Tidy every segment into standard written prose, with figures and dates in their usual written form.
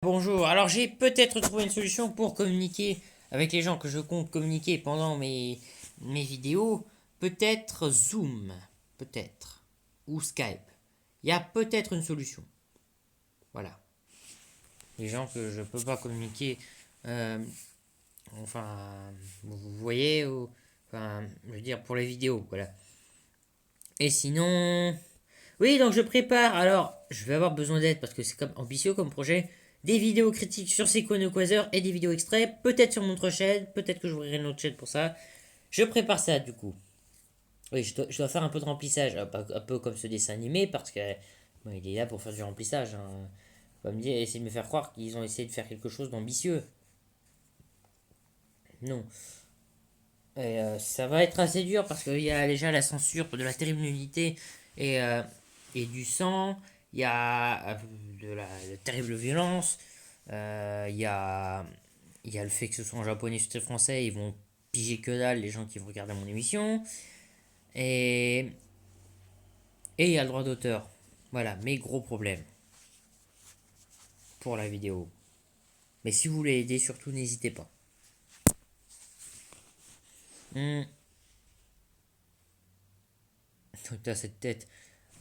Bonjour, alors j'ai peut-être trouvé une solution pour communiquer avec les gens que je compte communiquer pendant mes vidéos. Peut-être Zoom, peut-être, ou Skype. Il y a peut-être une solution. Voilà. Les gens que je peux pas communiquer, euh, enfin, vous voyez, enfin, je veux dire pour les vidéos, voilà. Et sinon, oui, donc je prépare. Alors, je vais avoir besoin d'aide parce que c'est comme ambitieux comme projet. Des vidéos critiques sur Sequoia et des vidéos extraits, peut-être sur mon autre chaîne, peut-être que j'ouvrirai une autre chaîne pour ça. Je prépare ça du coup. Oui, je dois faire un peu de remplissage, un peu comme ce dessin animé, parce que bon, il est là pour faire du remplissage, hein. On va me dire, essayer de me faire croire qu'ils ont essayé de faire quelque chose d'ambitieux. Non. Et ça va être assez dur parce qu'il y a déjà la censure de la terrible nudité et, et du sang. Il y a de terrible violence. Il y a le fait que ce soit en japonais sous français. Ils vont piger que dalle les gens qui vont regarder mon émission. Et, et il y a le droit d'auteur. Voilà, mes gros problèmes pour la vidéo. Mais si vous voulez aider, surtout n'hésitez pas. Hmm. T'as cette tête.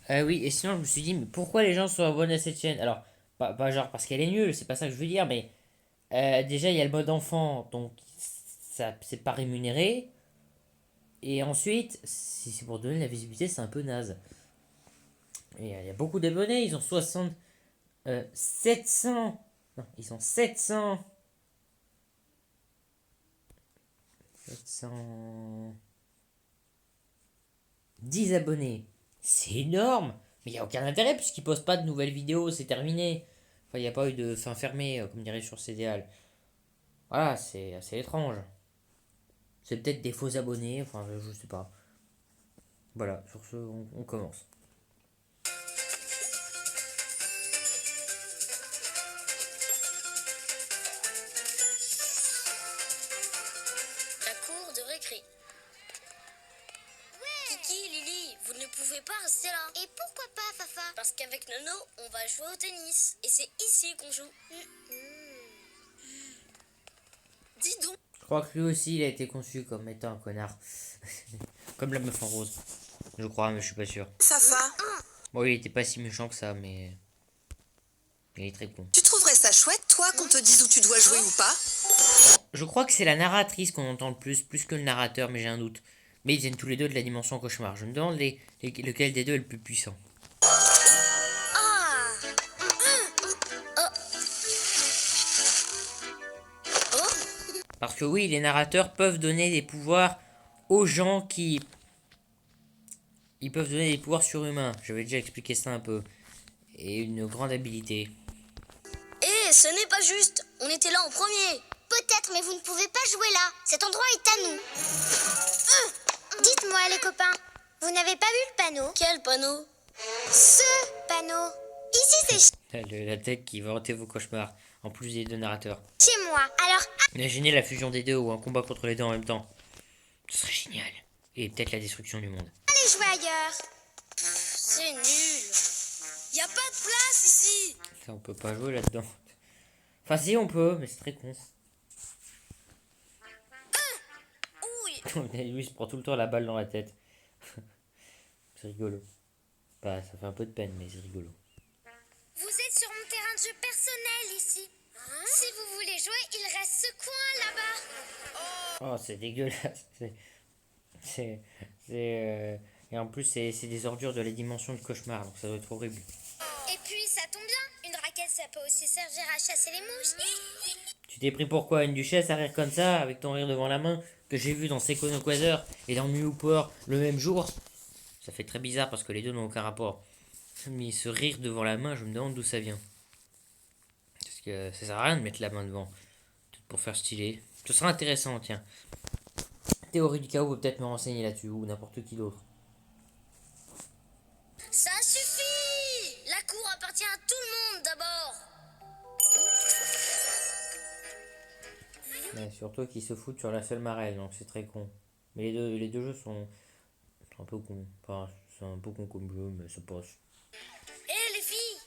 Oui, et sinon, je me suis dit, mais pourquoi les gens sont abonnés à cette chaîne? Alors, pas genre parce qu'elle est nulle, c'est pas ça que je veux dire, mais déjà, il y a le mode enfant, donc ça c'est pas rémunéré. Et ensuite, si c'est pour donner la visibilité, c'est un peu naze. Et il y a beaucoup d'abonnés, ils ont 60. 700. Non, ils ont 700. 710 abonnés. C'est énorme! Mais il n'y a aucun intérêt puisqu'ils postent pas de nouvelles vidéos, c'est terminé. Enfin, il n'y a pas eu de fin fermée, comme dirait sur CDAL. Voilà, c'est assez étrange. C'est peut-être des faux abonnés, enfin je sais pas. Voilà, sur ce, on commence. La cour de récré. Kiki, Lily, vous ne pouvez pas rester là. Et pourquoi pas, Fafa? Parce qu'avec Nono, on va jouer au tennis. Et c'est ici qu'on joue. Dis donc. Je crois que lui aussi, il a été conçu comme étant un connard. Comme la meuf en rose. Je crois, mais je suis pas sûr. Fafa, Bon, il était pas si méchant que ça, mais il est très con. tu trouverais ça chouette, toi, qu'on te dise où tu dois jouer ou pas? Je crois que c'est la narratrice qu'on entend le plus que le narrateur, mais j'ai un doute. Mais ils viennent tous les deux de la dimension cauchemar. Je me demande lequel des deux est le plus puissant. Ah. Parce que oui, les narrateurs peuvent donner des pouvoirs aux gens qui... Ils peuvent donner des pouvoirs surhumains. J'avais déjà expliqué ça un peu. Et une grande habilité. Eh, ce n'est pas juste. On était là en premier. Peut-être, mais vous ne pouvez pas jouer là. Cet endroit est à nous. Dites-moi, les copains, vous n'avez pas vu le panneau? Quel panneau? Ce panneau. Ici, c'est La tête qui va hanter vos cauchemars. En plus des deux narrateurs. chez moi. Alors, Imaginez la fusion des deux ou un combat contre les deux en même temps. Ce serait génial. Et peut-être la destruction du monde. allez jouer ailleurs. C'est nul. Y a pas de place ici. Ça, on peut pas jouer là-dedans. Enfin, si, on peut, mais c'est très con. Ouille. Lui, il se prend tout le temps la balle dans la tête. C'est rigolo. Bah, ça fait un peu de peine, mais c'est rigolo. Vous êtes sur mon terrain de jeu personnel ici. Si vous voulez jouer, il reste ce coin là-bas. Oh, c'est dégueulasse. C'est. Et en plus, c'est des ordures de la dimension de cauchemar, donc ça doit être horrible. Et puis, ça tombe bien. Une raquette, ça peut aussi servir à chasser les mouches. Tu t'es pris pourquoi une duchesse à rire comme ça, avec ton rire devant la main, que j'ai vu dans Seiko no Quasar et dans Mew Power le même jour? Ça fait très bizarre parce que les deux n'ont aucun rapport. Mais ce rire devant la main, je me demande d'où ça vient. Parce que ça sert à rien de mettre la main devant. Peut-être pour faire stylé. Ce sera intéressant, tiens. Théorie du chaos peut peut-être me renseigner là-dessus, ou n'importe qui d'autre. Ça suffit. La cour appartient à tout le monde d'abord. Mais surtout qu'ils se foutent sur la seule marelle, donc c'est très con. Mais les deux jeux sont un peu cons. Enfin, c'est un peu con comme jeu, mais ça passe. Eh les filles.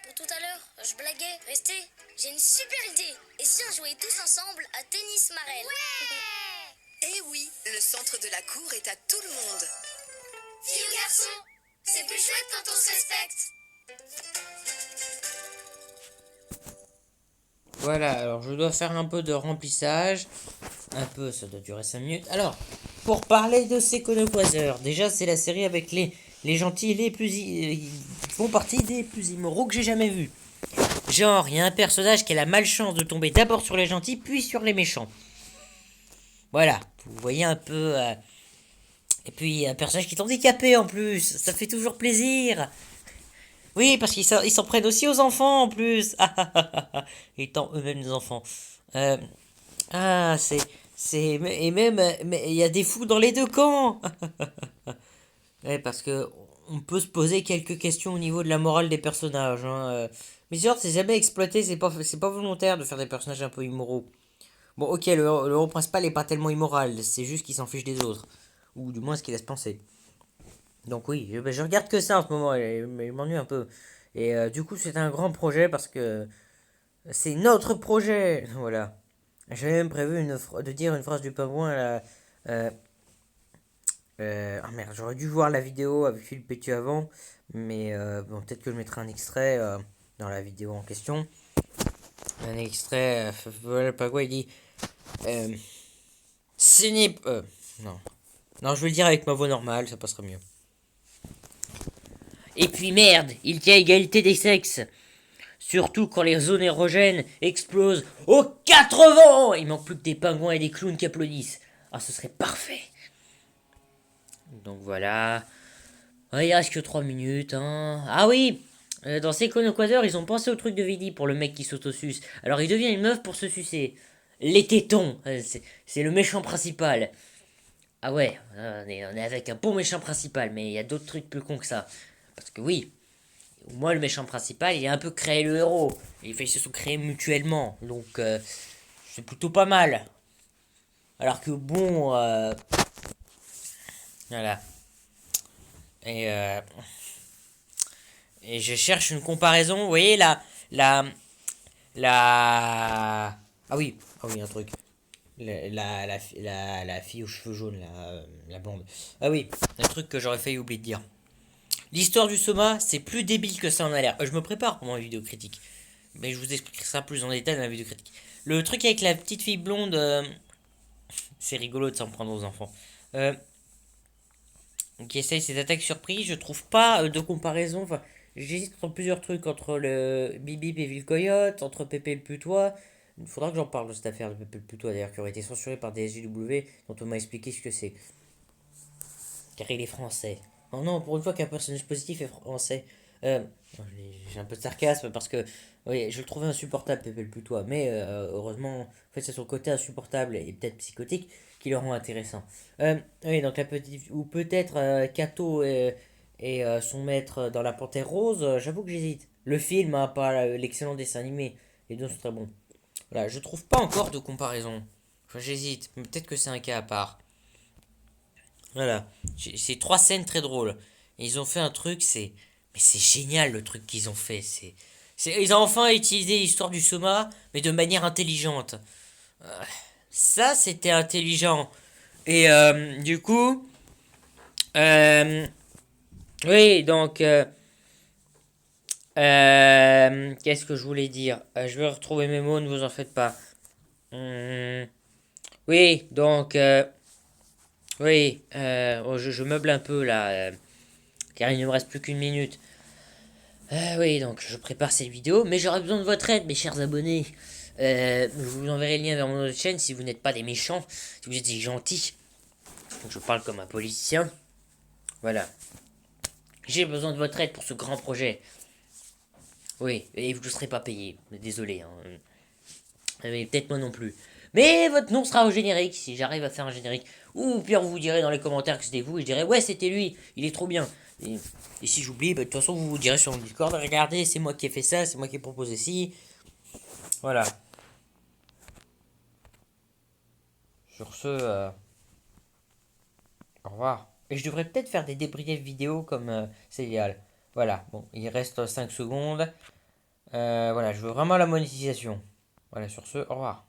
Pour tout à l'heure, je blaguais. Restez. J'ai une super idée. Et si on jouait tous ensemble à tennis marelle? Eh oui, le centre de la cour est à tout le monde. Filles ou garçons, c'est plus chouette quand on se respecte. Voilà, alors je dois faire un peu de remplissage. Un peu, ça doit durer 5 minutes. Alors, pour parler de ces Conoquaseurs, déjà c'est la série avec les gentils, ils font partie des plus immoraux que j'ai jamais vus. Genre, il y a un personnage qui a la malchance de tomber d'abord sur les gentils, puis sur les méchants. Voilà, vous voyez un peu... Et puis, un personnage qui est handicapé en plus, ça fait toujours plaisir. Oui, parce ils s'en prennent aussi aux enfants en plus. Étant eux-mêmes des enfants. Euh, et même, mais il y a des fous dans les deux camps. Ouais, parce que on peut se poser quelques questions au niveau de la morale des personnages. Hein. Mais genre, c'est jamais exploité, c'est pas volontaire de faire des personnages un peu immoraux. Bon, ok, le héros principal est pas tellement immoral, c'est juste qu'il s'en fiche des autres. Ou du moins ce qu'il laisse penser. Donc oui, je regarde que ça en ce moment, mais il m'ennuie un peu. Et du coup, c'est un grand projet parce que c'est notre projet. Voilà. J'avais même prévu de dire une phrase du pingouin là. Euh, ah merde, j'aurais dû voir la vidéo avec Philippe Pétu avant, mais bon, peut-être que je mettrai un extrait dans la vidéo en question. Un extrait, voilà, le pingouin il dit ce n'est non. Non, je vais le dire avec ma voix normale, ça passera mieux. Et puis merde, il y a égalité des sexes. Surtout quand les zones érogènes explosent aux 80. Il manque plus que des pingouins et des clowns qui applaudissent. Ah, ce serait parfait. Donc voilà. Ah, il reste que 3 minutes. Hein. Ah oui, dans ces Conoquaseurs, ils ont pensé au truc de Vidi pour le mec qui s'autosuce. Alors il devient une meuf pour se sucer. Les tétons, c'est le méchant principal. Ah ouais, on est avec un bon méchant principal, mais il y a d'autres trucs plus cons que ça. Parce que oui, moi le méchant principal, il a un peu créé le héros. Ils se sont créés mutuellement, donc c'est plutôt pas mal. Alors que bon, voilà. Et, euh, et je cherche une comparaison, vous voyez la... Ah oui, un truc. La fille aux cheveux jaunes, la blonde. Ah oui, un truc que j'aurais failli oublier de dire. L'histoire du Soma, c'est plus débile que ça en a l'air. Je me prépare pour ma vidéo critique. Mais je vous expliquerai ça plus en détail dans la vidéo critique. Le truc avec la petite fille blonde, c'est rigolo de s'en prendre aux enfants. Qui essaye ses attaques surprises, je trouve pas de comparaison. Enfin, j'hésite entre plusieurs trucs, entre le Bibi et Ville Coyote, entre Pépé le Putois. Il faudra que j'en parle de cette affaire de Pépé le Putois d'ailleurs, qui aurait été censurée par DSJW, dont on m'a expliqué ce que c'est. Car il est français. Oh non, pour une fois qu'un personnage positif est français. Euh, j'ai un peu de sarcasme parce que oui, je le trouvais insupportable, Pépé le Putois. Mais heureusement, en fait, c'est son côté insupportable et peut-être psychotique qui le rend intéressant. Oui, donc la petite. Ou peut-être Kato et son maître dans La Panthère Rose, j'avoue que j'hésite. Le film, hein, pas l'excellent dessin animé. Les deux sont très bons. Voilà, je trouve pas encore de comparaison. Enfin, j'hésite. Peut-être que c'est un cas à part. Voilà. C'est trois scènes très drôles. Et ils ont fait un truc, c'est. Mais c'est génial le truc qu'ils ont fait. Ils ont enfin utilisé l'histoire du Soma, mais de manière intelligente. Ça, c'était intelligent. Et du coup. euh, oui, donc. Qu'est-ce que je voulais dire? Je vais retrouver mes mots, ne vous en faites pas. Hum, oui, donc. Oui, oh, je meuble un peu là, car il ne me reste plus qu'une minute. Oui, donc je prépare cette vidéo, mais j'aurai besoin de votre aide, mes chers abonnés. Je vous enverrai le lien vers mon autre chaîne si vous n'êtes pas des méchants, si vous êtes des gentils. Donc je parle comme un politicien. Voilà. J'ai besoin de votre aide pour ce grand projet. Oui, et vous ne serez pas payé. Désolé. Hein. Mais peut-être moi non plus. Mais votre nom sera au générique si j'arrive à faire un générique. Ou pire, vous direz dans les commentaires que c'était vous et je dirai ouais, c'était lui, il est trop bien. Et si j'oublie, bah, de toute façon, vous vous direz sur mon Discord regardez, c'est moi qui ai fait ça, c'est moi qui ai proposé ci. Voilà. Sur ce, au revoir. Et je devrais peut-être faire des débriefs vidéo comme c'est idéal. Voilà, bon, il reste 5 secondes. Voilà, je veux vraiment la monétisation. Voilà, sur ce, au revoir.